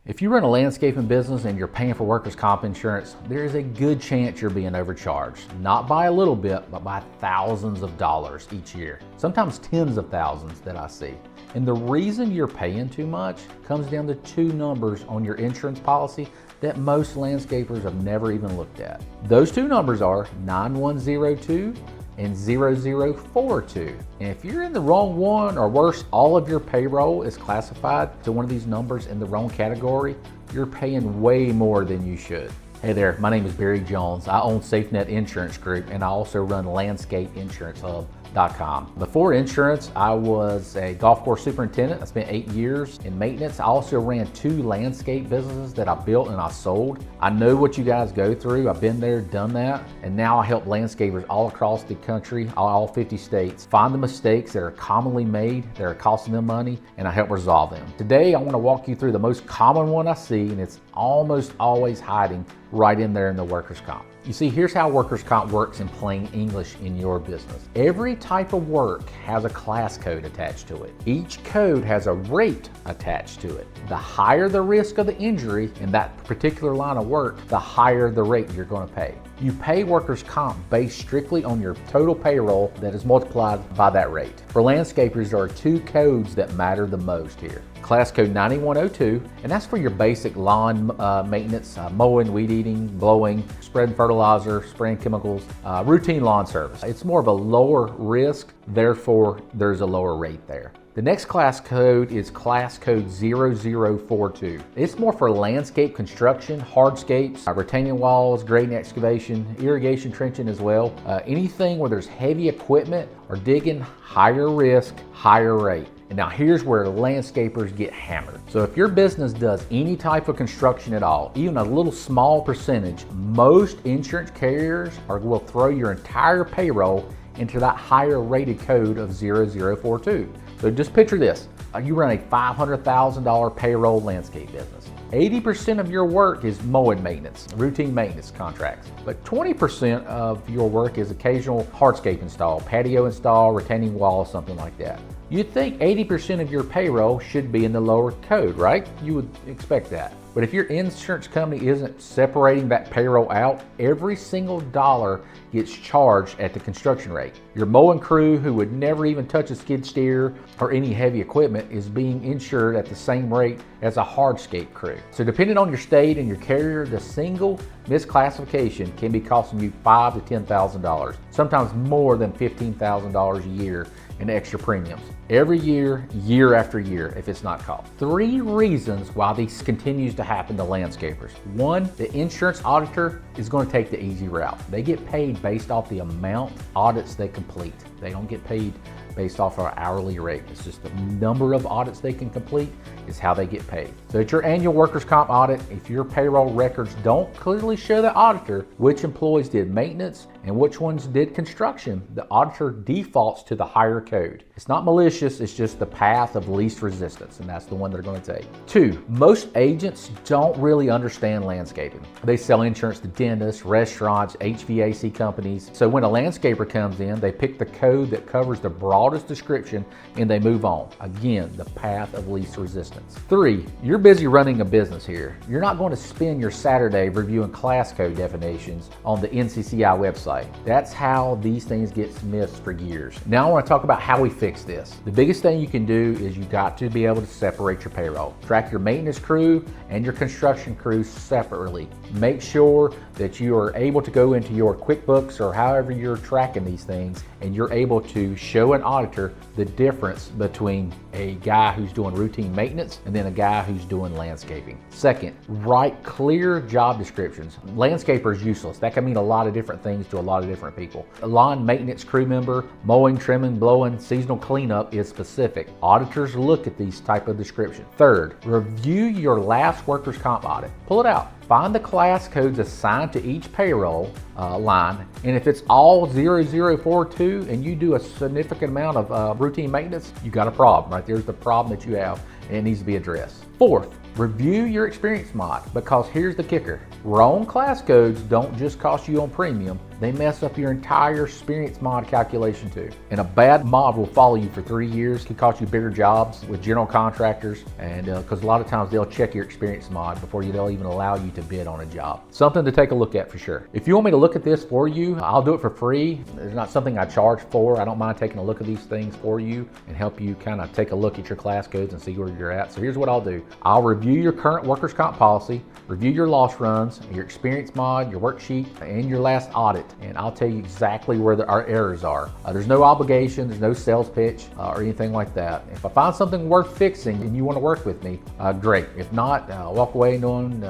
If you run a landscaping business and you're paying for workers' comp insurance, there is a good chance you're being overcharged. Not by a little bit, but by thousands of dollars each year. Sometimes tens of thousands that I see. And the reason you're paying too much comes down to two numbers on your insurance policy that most landscapers have never even looked at. Those two numbers are 9102 and 0042. And if you're in the wrong one, or worse, all of your payroll is classified to one of these numbers in the wrong category, you're paying way more than you should. Hey there, my name is Barry Jones. I own Safenet Insurance Group, and I also run LandscapeInsuranceHub.com. Before insurance, I was a golf course superintendent. I spent 8 years in maintenance. I also ran 2 landscape businesses that I built and I sold. I know what you guys go through. I've been there, done that, and now I help landscapers all across the country, all 50 states, find the mistakes that are commonly made, that are costing them money, and I help resolve them. Today, I want to walk you through the most common one I see, and it's almost always hiding right in there in the workers' comp. You see, here's how workers' comp works in plain English in your business. Every type of work has a class code attached to it. Each code has a rate attached to it. The higher the risk of the injury in that particular line of work, the higher the rate you're going to pay. You pay workers' comp based strictly on your total payroll that is multiplied by that rate. For landscapers, there are 2 codes that matter the most here. Class code 9102, and that's for your basic lawn maintenance, mowing, weed eating, blowing, spreading fertilizer, spraying chemicals, routine lawn service. It's more of a lower risk, therefore there's a lower rate there. The next class code is class code 0042. It's more for landscape construction, hardscapes, retaining walls, grading, excavation, irrigation, trenching as well. Anything where there's heavy equipment or digging, higher risk, higher rate. And now here's where landscapers get hammered. So if your business does any type of construction at all, even a little small percentage, most insurance carriers will throw your entire payroll into that higher rated code of 0042. So just picture this. You run a $500,000 payroll landscape business. 80% of your work is mowing maintenance, routine maintenance contracts. But 20% of your work is occasional hardscape install, patio install, retaining wall, something like that. You'd think 80% of your payroll should be in the lower code, right? You would expect that. But if your insurance company isn't separating that payroll out, every single dollar gets charged at the construction rate. Your mowing crew, who would never even touch a skid steer or any heavy equipment, is being insured at the same rate as a hardscape crew. So depending on your state and your carrier, the single misclassification can be costing you $5,000 to $10,000, sometimes more than $15,000 a year in extra premiums. Every year, year after year, if it's not caught. 3 reasons why this continues to happen to landscapers. 1, the insurance auditor is going to take the easy route. They get paid based off the amount of audits they complete. They don't get paid based off our hourly rate. It's just the number of audits they can complete is how they get paid. So at your annual workers' comp audit, if your payroll records don't clearly show the auditor which employees did maintenance and which ones did construction, the auditor defaults to the higher code. It's not malicious, it's just the path of least resistance, and that's the one they're going to take. 2, most agents don't really understand landscaping. They sell insurance to dentists, restaurants, HVAC companies. So when a landscaper comes in, they pick the code that covers the broadest description and they move on. Again, the path of least resistance. 3, you're busy running a business here. You're not going to spend your Saturday reviewing class code definitions on the NCCI website. That's how these things get missed for years. Now I want to talk about how we fix this. The biggest thing you can do is you got to be able to separate your payroll. Track your maintenance crew and your construction crew separately. Make sure that you are able to go into your QuickBooks or however you're tracking these things, and you're able to show an auditor the difference between a guy who's doing routine maintenance and then a guy who's doing landscaping. Second, write clear job descriptions. Landscaper is useless. That can mean a lot of different things to a lot of different people. A lawn maintenance crew member, mowing, trimming, blowing, seasonal cleanup is specific. Auditors look at these type of descriptions. Third, review your last workers' comp audit. Pull it out. Find the class codes assigned to each payroll line, and if it's all 0042 and you do a significant amount of routine maintenance, you got a problem. Right there's the problem that you have, and it needs to be addressed. Fourth, review your experience mod, because here's the kicker. Wrong class codes don't just cost you on premium, they mess up your entire experience mod calculation too. And a bad mod will follow you for 3 years, could cost you bigger jobs with general contractors, and because a lot of times they'll check your experience mod before they'll even allow you to bid on a job. Something to take a look at for sure. If you want me to look at this for you, I'll do it for free. There's not something I charge for. I don't mind taking a look at these things for you and help you kind of take a look at your class codes and see where you're at. So here's what I'll do. I'll review your current workers' comp policy, review your loss runs, your experience mod, your worksheet, and your last audit, and I'll tell you exactly where our errors are. There's no obligation, there's no sales pitch or anything like that. If I find something worth fixing and you want to work with me, great. If not, walk away knowing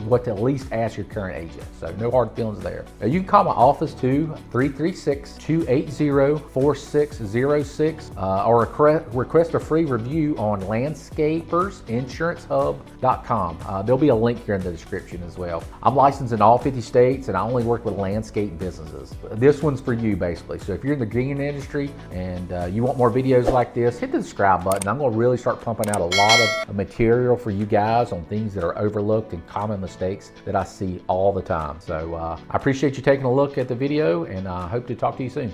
what to at least ask your current agent. So no hard feelings there. You can call my office too, 336-280-4606, or request a free review on landscapersinsuranceHub.com. There'll be a link here in the description as well. I'm licensed in all 50 states and I only work with landscape businesses. This one's for you basically. So if you're in the green industry and you want more videos like this, hit the subscribe button. I'm going to really start pumping out a lot of material for you guys on things that are overlooked and common mistakes that I see all the time. So I appreciate you taking a look at the video, and I hope to talk to you soon.